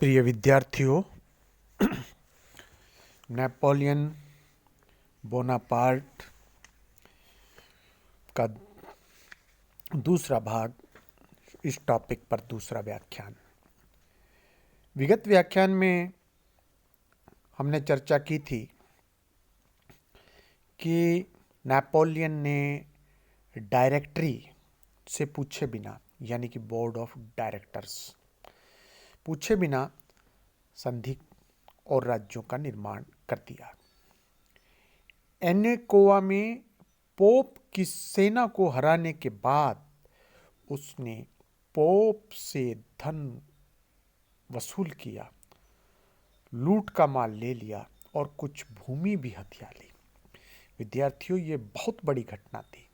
प्रिय विद्यार्थियों, Napoleon Bonaparte का दूसरा भाग, इस टॉपिक पर दूसरा व्याख्यान। विगत व्याख्यान में हमने चर्चा की थी कि नेपोलियन ने डायरेक्टरी से पूछे बिना, यानी कि बोर्ड ऑफ डायरेक्टर्स पूछे बिना संधि और राज्यों का निर्माण कर दिया। एनेकोवा में पोप की सेना को हराने के बाद उसने पोप से धन वसूल किया, लूट का माल ले लिया और कुछ भूमि भी हथिया ली। विद्यार्थियों, ये बहुत बड़ी घटना थी,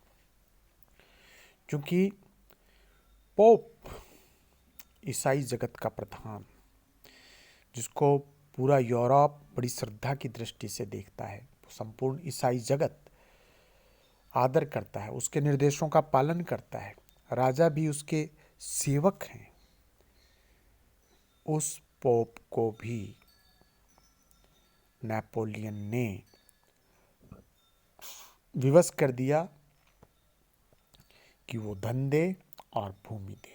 क्योंकि पोप ईसाई जगत का प्रधान, जिसको पूरा यूरोप बड़ी श्रद्धा की दृष्टि से देखता है, संपूर्ण ईसाई जगत आदर करता है, उसके निर्देशों का पालन करता है, राजा भी उसके सेवक हैं, उस पोप को भी नेपोलियन ने विवश कर दिया कि वो धन दे और भूमि दे।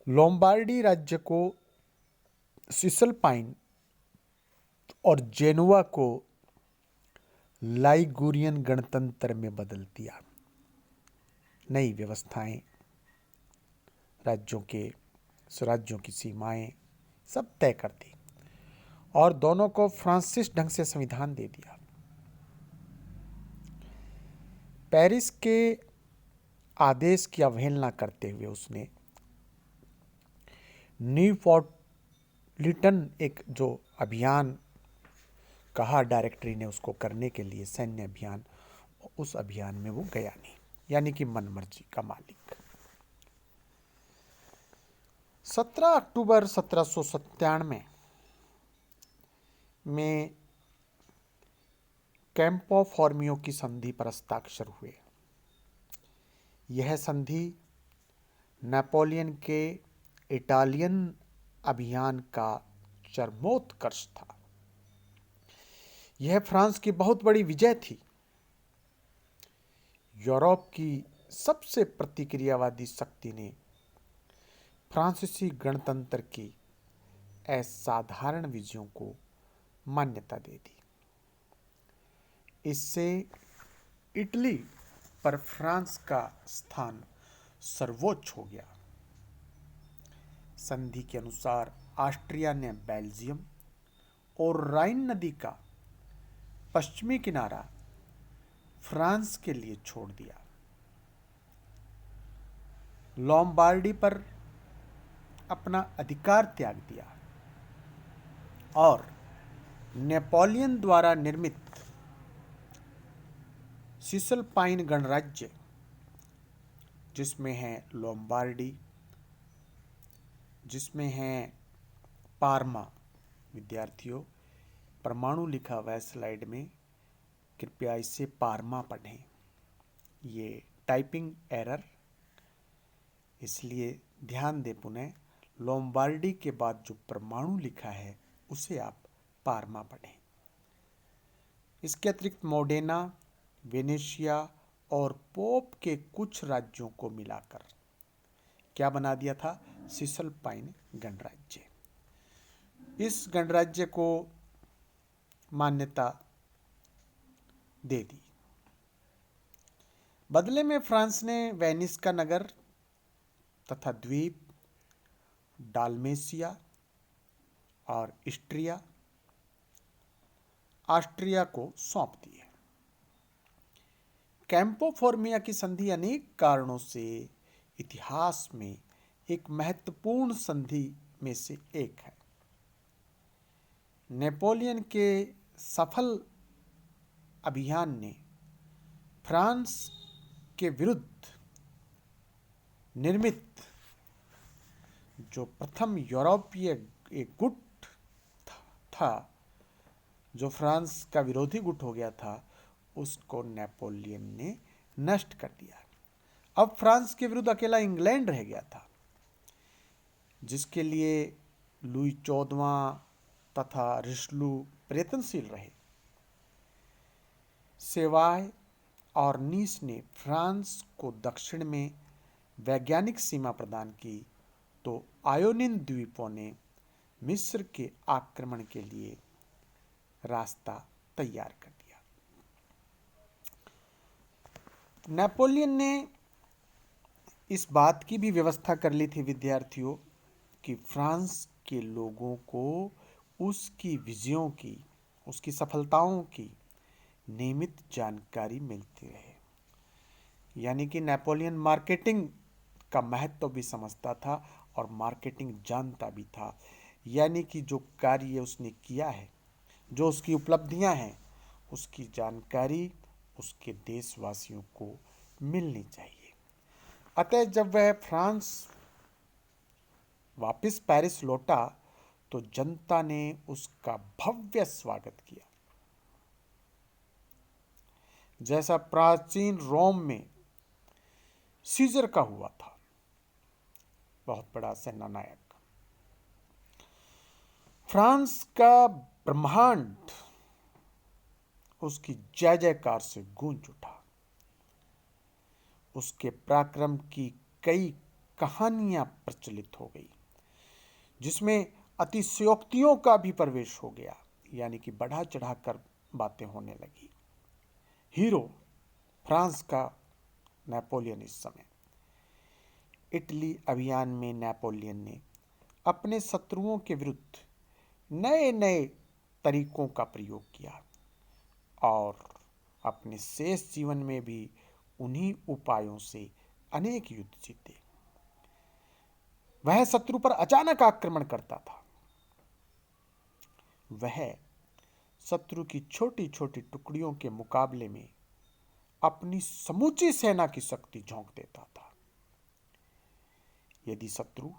लोम्बार्डी राज्य को सिसलपाइन और जेनुआ को लाइगुरियन गणतंत्र में बदल दिया। नई व्यवस्थाएं, राज्यों की सीमाएं सब तय कर दी और दोनों को फ्रांसिस ढंग से संविधान दे दिया। पेरिस के आदेश की अवहेलना करते हुए उसने नीपोलिटन एक जो अभियान कहा डायरेक्टरी ने उसको करने के लिए, सैन्य अभियान, उस अभियान में वो गया नहीं, यानी कि मनमर्जी का मालिक। 17 अक्टूबर 1797 में कैंपो फॉर्मियो की संधि पर हस्ताक्षर हुए। यह संधि नेपोलियन के इटालियन अभियान का चरमोत्कर्ष था। यह फ्रांस की बहुत बड़ी विजय थी। यूरोप की सबसे प्रतिक्रियावादी शक्ति ने फ्रांसीसी गणतंत्र की असाधारण विजयों को मान्यता दे दी। इससे इटली पर फ्रांस का स्थान सर्वोच्च हो गया। संधि के अनुसार ऑस्ट्रिया ने बेल्जियम और राइन नदी का पश्चिमी किनारा फ्रांस के लिए छोड़ दिया। लोम्बार्डी पर अपना अधिकार त्याग दिया और नेपोलियन द्वारा निर्मित सिसलपाइन गणराज्य, जिसमें है लोम्बार्डी, जिसमें है पार्मा। विद्यार्थियों, परमाणु लिखा हुआ है स्लाइड में, कृपया इसे पार्मा पढ़ें। ये टाइपिंग एरर, इसलिए ध्यान दें पुनः। लोम्बार्डी के बाद जो परमाणु लिखा है उसे आप पार्मा पढ़ें। इसके अतिरिक्त मोडेना, वेनेशिया और पोप के कुछ राज्यों को मिलाकर क्या बना दिया था? सिसलपाइन गणराज्य। इस गणराज्य को मान्यता दे दी। बदले में फ्रांस ने वेनिस का नगर तथा द्वीप, डालमेसिया और इस्ट्रिया ऑस्ट्रिया को सौंप दिए। कैंपो फॉर्मिया की संधि अनेक कारणों से इतिहास में एक महत्वपूर्ण संधि में से एक है। नेपोलियन के सफल अभियान ने फ्रांस के विरुद्ध निर्मित जो प्रथम यूरोपीय एक गुट था, जो फ्रांस का विरोधी गुट हो गया था, उसको नेपोलियन ने नष्ट कर दिया। अब फ्रांस के विरुद्ध अकेला इंग्लैंड रह गया था। जिसके लिए लुई 14वां तथा रिशलू प्रयत्नशील रहे। सेवाय और नीस ने फ्रांस को दक्षिण में वैज्ञानिक सीमा प्रदान की, तो आयोनिन द्वीपों ने मिस्र के आक्रमण के लिए रास्ता तैयार कर दिया। नेपोलियन ने इस बात की भी व्यवस्था कर ली थी विद्यार्थियों कि फ्रांस के लोगों को उसकी विजयों की, उसकी सफलताओं की नियमित जानकारी मिलती रहे। यानी कि नेपोलियन मार्केटिंग का महत्व भी समझता था और मार्केटिंग जानता भी था। यानी कि जो कार्य उसने किया है, जो उसकी उपलब्धियां हैं, उसकी जानकारी उसके देशवासियों को मिलनी चाहिए। अतः जब वह फ्रांस वापस पेरिस लौटा तो जनता ने उसका भव्य स्वागत किया, जैसा प्राचीन रोम में सीजर का हुआ था, बहुत बड़ा सेनानायक। फ्रांस का ब्रह्मांड उसकी जय जयकार से गूंज उठा। उसके पराक्रम की कई कहानियां प्रचलित हो गई, जिसमें अतिशयोक्तियों का भी प्रवेश हो गया, यानी कि बढ़ा चढ़ाकर बातें होने लगी। हीरो फ्रांस का नेपोलियन इस समय। इटली अभियान में नेपोलियन ने अपने शत्रुओं के विरुद्ध नए नए तरीकों का प्रयोग किया और अपने शेष जीवन में भी उन्हीं उपायों से अनेक युद्ध जीते। वह शत्रु पर अचानक आक्रमण करता था। वह शत्रु की छोटी छोटी टुकड़ियों के मुकाबले में अपनी समूची सेना की शक्ति झोंक देता था। यदि शत्रु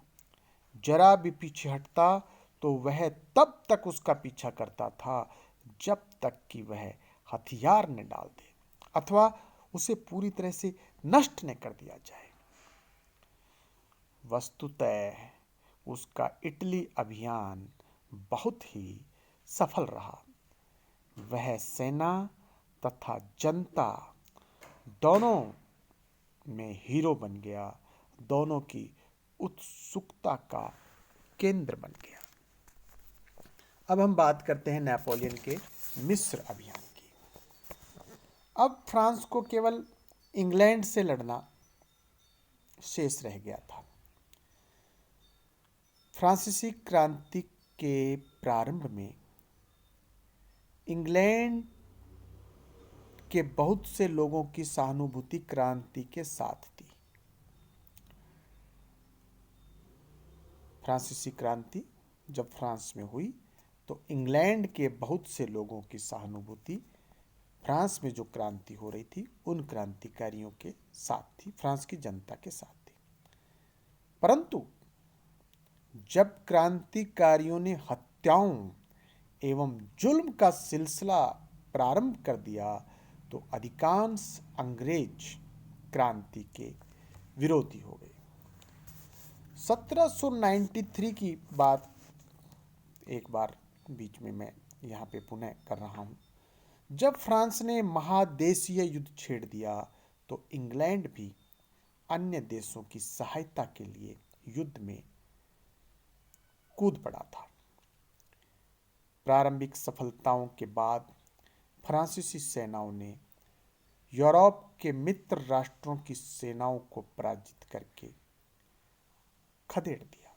जरा भी पीछे हटता तो वह तब तक उसका पीछा करता था जब तक कि वह हथियार न डाल दे अथवा उसे पूरी तरह से नष्ट न कर दिया जाए। वस्तुतः उसका इटली अभियान बहुत ही सफल रहा। वह सेना तथा जनता दोनों में हीरो बन गया, दोनों की उत्सुकता का केंद्र बन गया। अब हम बात करते हैं नेपोलियन के मिस्र अभियान की। अब फ्रांस को केवल इंग्लैंड से लड़ना शेष रह गया था। फ्रांसीसी क्रांति के प्रारंभ में इंग्लैंड के बहुत से लोगों की सहानुभूति क्रांति के साथ थी। फ्रांसीसी क्रांति जब फ्रांस में हुई तो इंग्लैंड के बहुत से लोगों की सहानुभूति फ्रांस में जो क्रांति हो रही थी उन क्रांतिकारियों के साथ थी, फ्रांस की जनता के साथ थी। परंतु जब क्रांतिकारियों ने हत्याओं एवं जुल्म का सिलसिला प्रारंभ कर दिया तो अधिकांश अंग्रेज क्रांति के विरोधी हो गए। 1793 की बात एक बार बीच में मैं यहाँ पे पुनः कर रहा हूँ। जब फ्रांस ने महादेशीय युद्ध छेड़ दिया तो इंग्लैंड भी अन्य देशों की सहायता के लिए युद्ध में कूद पड़ा था। प्रारंभिक सफलताओं के बाद फ्रांसीसी सेनाओं ने यूरोप के मित्र राष्ट्रों की सेनाओं को पराजित करके खदेड़ दिया।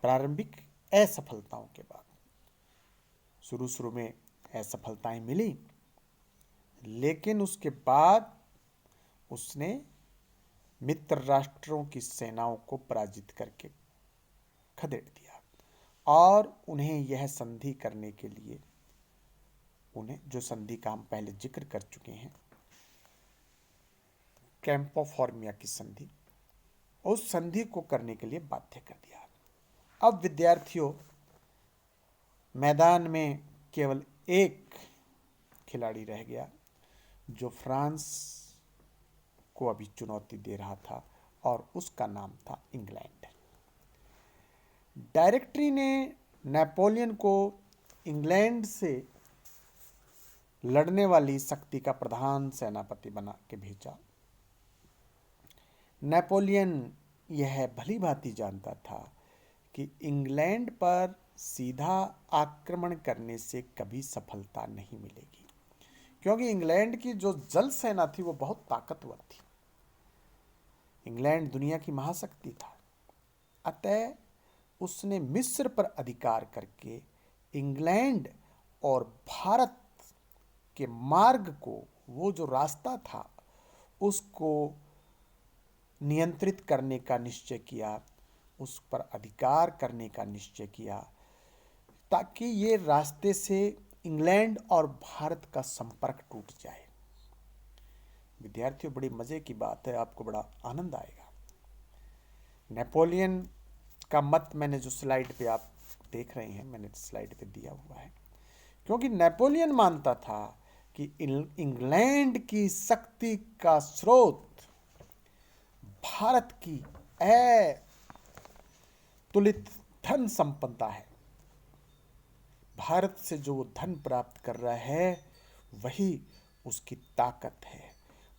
प्रारंभिक असफलताओं के बाद शुरू में असफलताएं मिली, लेकिन उसके बाद उसने मित्र राष्ट्रों की सेनाओं को पराजित करके खदेड़ दिया और उन्हें यह संधि करने के लिए, उन्हें जो संधि का हम पहले जिक्र कर चुके हैं, कैंपो फॉर्मिया की संधि, उस संधि को करने के लिए बाध्य कर दिया। अब विद्यार्थियों, मैदान में केवल एक खिलाड़ी रह गया जो फ्रांस को अभी चुनौती दे रहा था, और उसका नाम था इंग्लैंड। डायरेक्टरी ने नेपोलियन को इंग्लैंड से लड़ने वाली शक्ति का प्रधान सेनापति बना के भेजा। नेपोलियन यह भली भांति जानता था कि इंग्लैंड पर सीधा आक्रमण करने से कभी सफलता नहीं मिलेगी, क्योंकि इंग्लैंड की जो जल सेना थी वो बहुत ताकतवर थी। इंग्लैंड दुनिया की महाशक्ति था। अतः उसने मिस्र पर अधिकार करके इंग्लैंड और भारत के मार्ग को, वो जो रास्ता था उसको नियंत्रित करने का निश्चय किया, उस पर अधिकार करने का निश्चय किया, ताकि ये रास्ते से इंग्लैंड और भारत का संपर्क टूट जाए। विद्यार्थियों, बड़ी मजे की बात है, आपको बड़ा आनंद आएगा। नेपोलियन का मत मैंने जो स्लाइड पे आप देख रहे हैं, मैंने स्लाइड पे दिया हुआ है, क्योंकि नेपोलियन मानता था कि इंग्लैंड की शक्ति का स्रोत भारत की अतुलित धन संपदा है। भारत से जो वो धन प्राप्त कर रहा है वही उसकी ताकत है,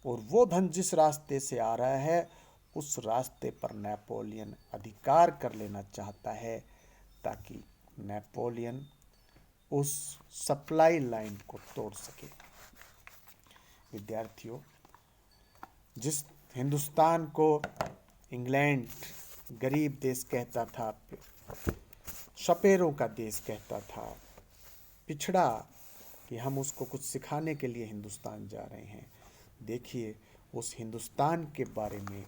और वो धन जिस रास्ते से आ रहा है उस रास्ते पर नेपोलियन अधिकार कर लेना चाहता है, ताकि नेपोलियन उस सप्लाई लाइन को तोड़ सके। विद्यार्थियों, जिस हिंदुस्तान को इंग्लैंड गरीब देश कहता था, सपेरों का देश कहता था, पिछड़ा, कि हम उसको कुछ सिखाने के लिए हिंदुस्तान जा रहे हैं, देखिए उस हिंदुस्तान के बारे में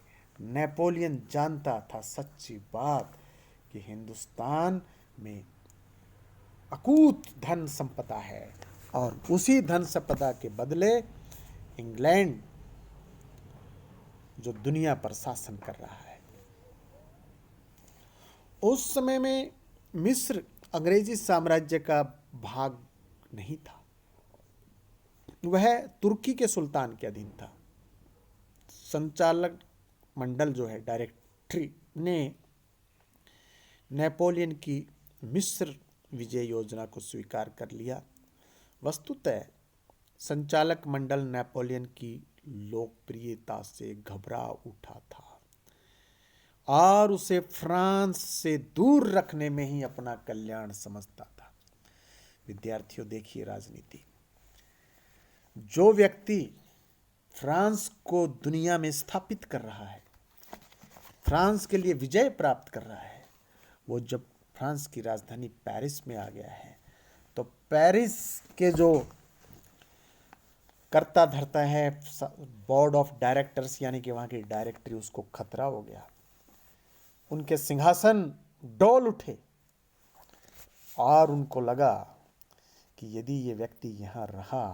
नेपोलियन जानता था सच्ची बात कि हिंदुस्तान में अकूत धन संपदा है, और उसी धन संपदा के बदले इंग्लैंड जो दुनिया पर शासन कर रहा है। उस समय में मिस्र अंग्रेजी साम्राज्य का भाग नहीं था, वह तुर्की के सुल्तान के अधीन था। संचालक मंडल जो है, डायरेक्टरी ने नेपोलियन की मिस्र विजय योजना को स्वीकार कर लिया। वस्तुतः संचालक मंडल नेपोलियन की लोकप्रियता से घबरा उठा था और उसे फ्रांस से दूर रखने में ही अपना कल्याण समझता था। विद्यार्थियों, देखिए राजनीति, जो व्यक्ति फ्रांस को दुनिया में स्थापित कर रहा है, फ्रांस के लिए विजय प्राप्त कर रहा है, वो जब फ्रांस की राजधानी पेरिस में आ गया है तो पेरिस के जो करता धरता है बोर्ड ऑफ डायरेक्टर्स, यानी कि वहाँ की डायरेक्टरी, उसको खतरा हो गया। उनके सिंहासन डोल उठे और उनको लगा कि यदि ये व्यक्ति यहाँ रहा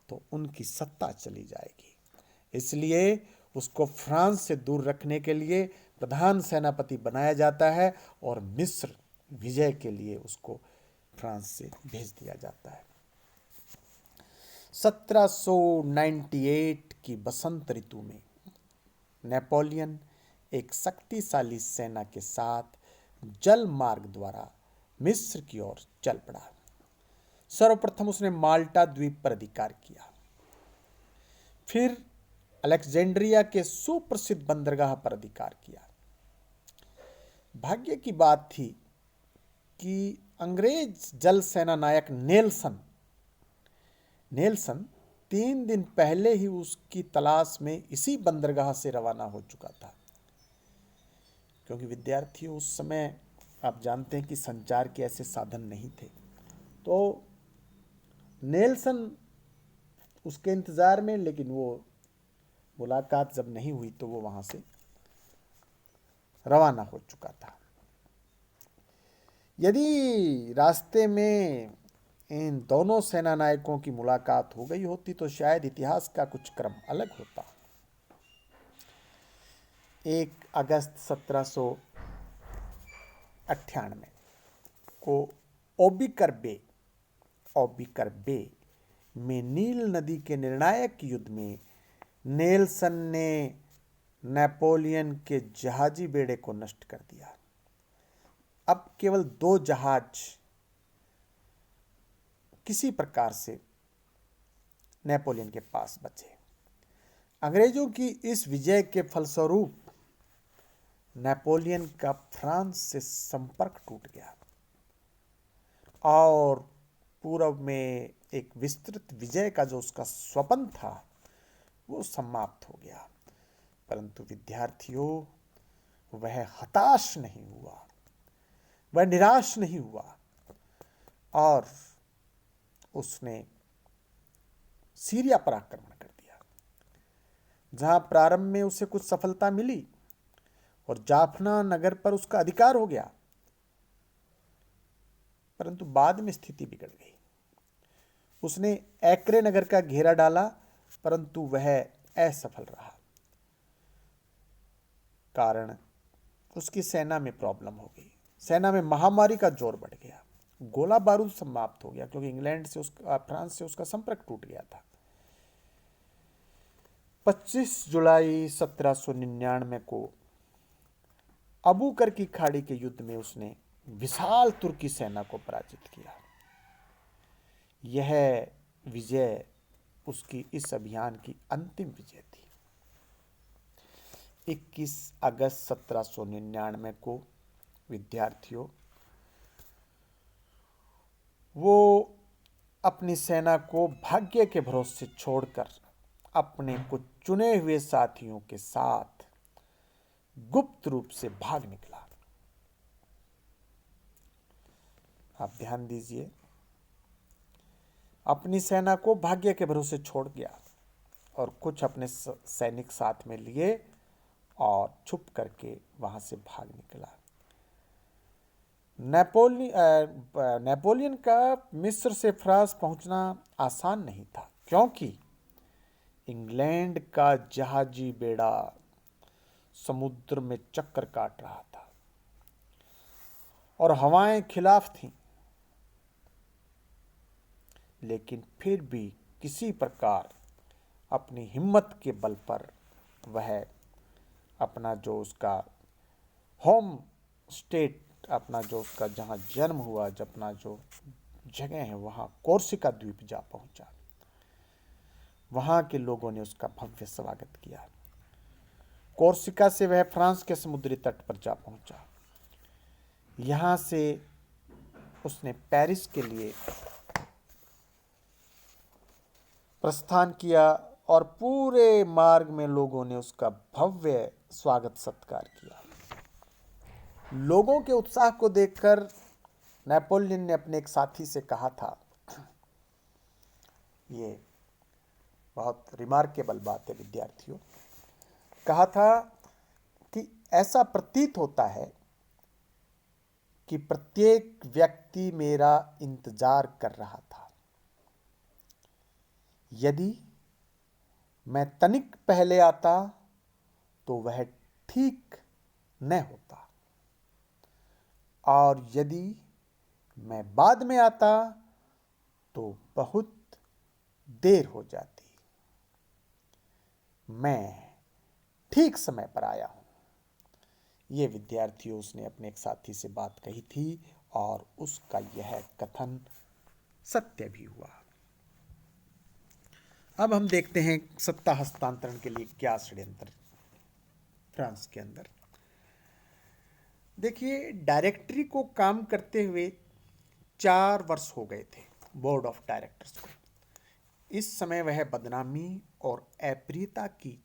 तो उनकी सत्ता चली जाएगी। इसलिए उसको फ्रांस से दूर रखने के लिए प्रधान सेनापति बनाया जाता है और मिस्र विजय के लिए उसको फ्रांस से भेज दिया जाता है। 1798 की बसंत ऋतु में नेपोलियन एक शक्तिशाली सेना के साथ जल मार्ग द्वारा मिस्र की ओर चल पड़ा। सर्वप्रथम उसने माल्टा द्वीप पर अधिकार किया, फिर अलेक्जेंड्रिया के सुप्रसिद्ध बंदरगाह पर अधिकार किया। भाग्य की बात थी कि अंग्रेज जल सेना नायक नेल्सन 3 दिन पहले ही उसकी तलाश में इसी बंदरगाह से रवाना हो चुका था। क्योंकि विद्यार्थियों, उस समय आप जानते हैं कि संचार के ऐसे साधन नहीं थे, तो नेल्सन उसके इंतजार में, लेकिन वो मुलाकात जब नहीं हुई तो वो वहां से रवाना हो चुका था। यदि रास्ते में इन दोनों सेना नायकों की मुलाकात हो गई होती तो शायद इतिहास का कुछ क्रम अलग होता। 1 अगस्त 1798 को ओबिकर बे में नील नदी के निर्णायक युद्ध में नेल्सन ने नेपोलियन के जहाजी बेड़े को नष्ट कर दिया। अब केवल 2 जहाज किसी प्रकार से नेपोलियन के पास बचे। अंग्रेजों की इस विजय के फलस्वरूप नेपोलियन का फ्रांस से संपर्क टूट गया और पूर्व में एक विस्तृत विजय का जो उसका स्वप्न था वो समाप्त हो गया। परंतु विद्यार्थियों, वह हताश नहीं हुआ, वह निराश नहीं हुआ और उसने सीरिया पर आक्रमण कर दिया, जहां प्रारंभ में उसे कुछ सफलता मिली और जाफना नगर पर उसका अधिकार हो गया, परंतु बाद में स्थिति बिगड़ गई। उसने एक्रे नगर का घेरा डाला, परंतु वह असफल रहा। कारण उसकी सेना में प्रॉब्लम हो गई, सेना में महामारी का जोर बढ़ गया, गोला बारूद समाप्त हो गया, क्योंकि इंग्लैंड से फ्रांस से उसका संपर्क टूट गया था। 25 जुलाई 1799 को अबूकर की खाड़ी के युद्ध में उसने विशाल तुर्की सेना को पराजित किया। यह विजय उसकी इस अभियान की अंतिम विजय थी। 21 अगस्त 1799 को विद्यार्थियों, वो अपनी सेना को भाग्य के भरोसे छोड़कर अपने कुछ चुने हुए साथियों के साथ गुप्त रूप से भाग निकला। आप ध्यान दीजिए, अपनी सेना को भाग्य के भरोसे छोड़ गया और कुछ अपने सैनिक साथ में लिए और छुप करके वहां से भाग निकला। नेपोलियन का मिस्र से फ्रांस पहुंचना आसान नहीं था, क्योंकि इंग्लैंड का जहाजी बेड़ा समुद्र में चक्कर काट रहा था और हवाएं खिलाफ थीं। लेकिन फिर भी किसी प्रकार अपनी हिम्मत के बल पर वह अपना जो उसका होम स्टेट, अपना जो उसका जहाँ जन्म हुआ, अपना जो जगह है, वहाँ कोर्सिका द्वीप जा पहुँचा। वहाँ के लोगों ने उसका भव्य स्वागत किया। कोर्सिका से वह फ्रांस के समुद्री तट पर जा पहुँचा। यहाँ से उसने पेरिस के लिए प्रस्थान किया और पूरे मार्ग में लोगों ने उसका भव्य स्वागत सत्कार किया। लोगों के उत्साह को देखकर नेपोलियन ने अपने एक साथी से कहा था, ये बहुत रिमार्केबल बात है विद्यार्थियों, कहा था कि ऐसा प्रतीत होता है कि प्रत्येक व्यक्ति मेरा इंतजार कर रहा था। यदि मैं तनिक पहले आता तो वह ठीक न होता, और यदि मैं बाद में आता तो बहुत देर हो जाती। मैं ठीक समय पर आया हूं। ये विद्यार्थियों, उसने अपने एक साथी से बात कही थी और उसका यह कथन सत्य भी हुआ। अब हम देखते हैं सत्ता हस्तांतरण के लिए क्या षड्यंत्र फ्रांस के अंदर। देखिए, डायरेक्टरी को काम करते हुए 4 वर्ष हो गए थे बोर्ड ऑफ डायरेक्टर्स को। इस समय वह बदनामी और अप्रियता की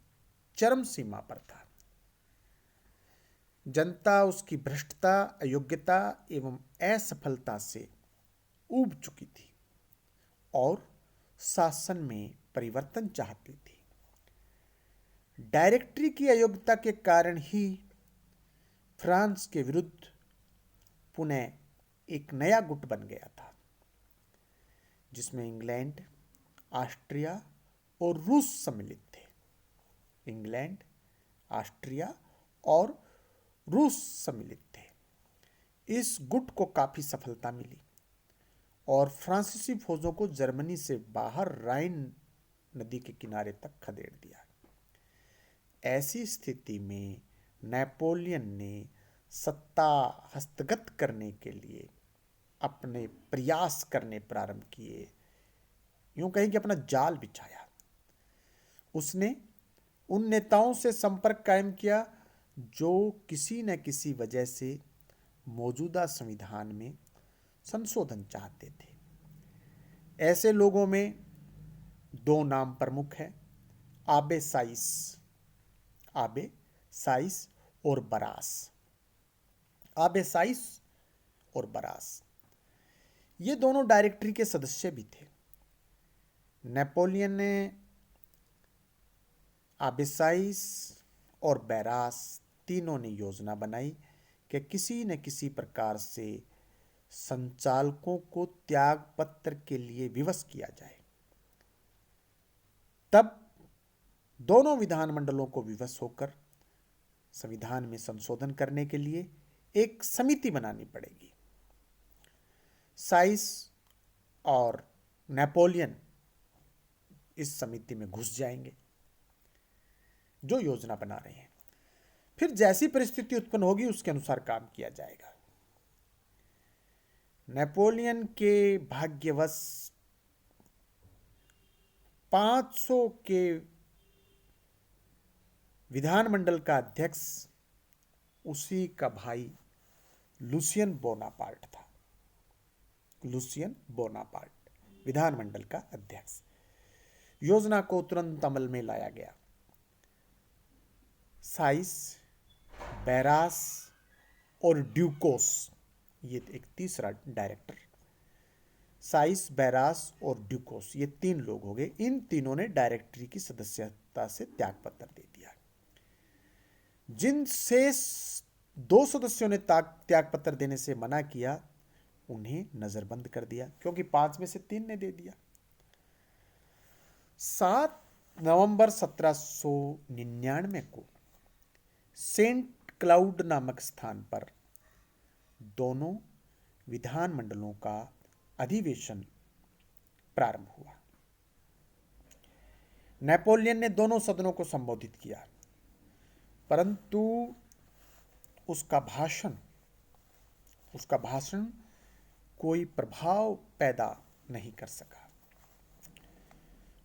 चरम सीमा पर था। जनता उसकी भ्रष्टता, अयोग्यता एवं असफलता से ऊब चुकी थी और शासन में परिवर्तन चाहती थी। डायरेक्टरी की अयोग्यता के कारण ही फ्रांस के विरुद्ध पुनः एक नया गुट बन गया था, जिसमें इंग्लैंड, ऑस्ट्रिया और रूस सम्मिलित थे। इंग्लैंड, ऑस्ट्रिया और रूस सम्मिलित थे। इस गुट को काफी सफलता मिली और फ्रांसीसी फौजों को जर्मनी से बाहर राइन नदी के किनारे तक खदेड़ दिया। ऐसी स्थिति में नेपोलियन ने सत्ता हस्तगत करने के लिए अपने प्रयास करने प्रारंभ किए, यूं कहें कि अपना जाल बिछाया। उसने उन नेताओं से संपर्क कायम किया जो किसी न किसी वजह से मौजूदा संविधान में संशोधन चाहते थे। ऐसे लोगों में दो नाम प्रमुख हैं, आबे साइस और बरास। आबे साइस और बरास ये दोनों डायरेक्टरी के सदस्य भी थे। नेपोलियन ने आबे साइस और बैरास तीनों ने योजना बनाई कि किसी न किसी प्रकार से संचालकों को त्याग पत्र के लिए विवश किया जाए। तब दोनों विधानमंडलों को विवश होकर संविधान में संशोधन करने के लिए एक समिति बनानी पड़ेगी। साइस और नेपोलियन इस समिति में घुस जाएंगे जो योजना बना रहे हैं। फिर जैसी परिस्थिति उत्पन्न होगी उसके अनुसार काम किया जाएगा। नेपोलियन के भाग्यवश 500 के विधानमंडल का अध्यक्ष उसी का भाई लुसियन बोनापार्ट था। लुसियन बोनापार्ट विधानमंडल का अध्यक्ष। योजना को तुरंत अमल में लाया गया। साइस, बैरास और ड्यूकोस, ये एक तीसरा डायरेक्टर, साइस, बैरास और ड्यूकोस, ये तीन लोग हो गए। इन तीनों ने डायरेक्टरी की सदस्यता से त्यागपत्र दे दिया। जिन शेष 2 सदस्यों ने त्यागपत्र देने से मना किया उन्हें नजरबंद कर दिया, क्योंकि 5 में से 3 ने दे दिया। 7 नवंबर 1799 को सेंट क्लाउड नामक स्थान पर दोनों विधानमंडलों का अधिवेशन प्रारंभ हुआ। नेपोलियन ने दोनों सदनों को संबोधित किया, परंतु उसका भाषण कोई प्रभाव पैदा नहीं कर सका।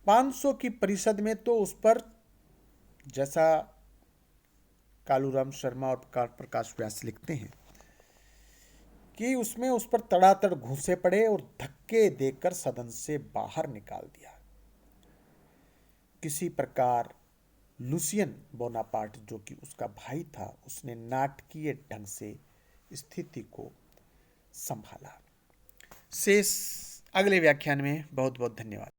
500 की परिषद में तो उस पर, जैसा कालूराम शर्मा और प्रकाश व्यास लिखते हैं कि उसमें उस पर तड़ातड़ घूंसे पड़े और धक्के देकर सदन से बाहर निकाल दिया। किसी प्रकार लुसियन बोनापार्ट, जो कि उसका भाई था, उसने नाटकीय ढंग से स्थिति को संभाला। शेष अगले व्याख्यान में। बहुत बहुत धन्यवाद।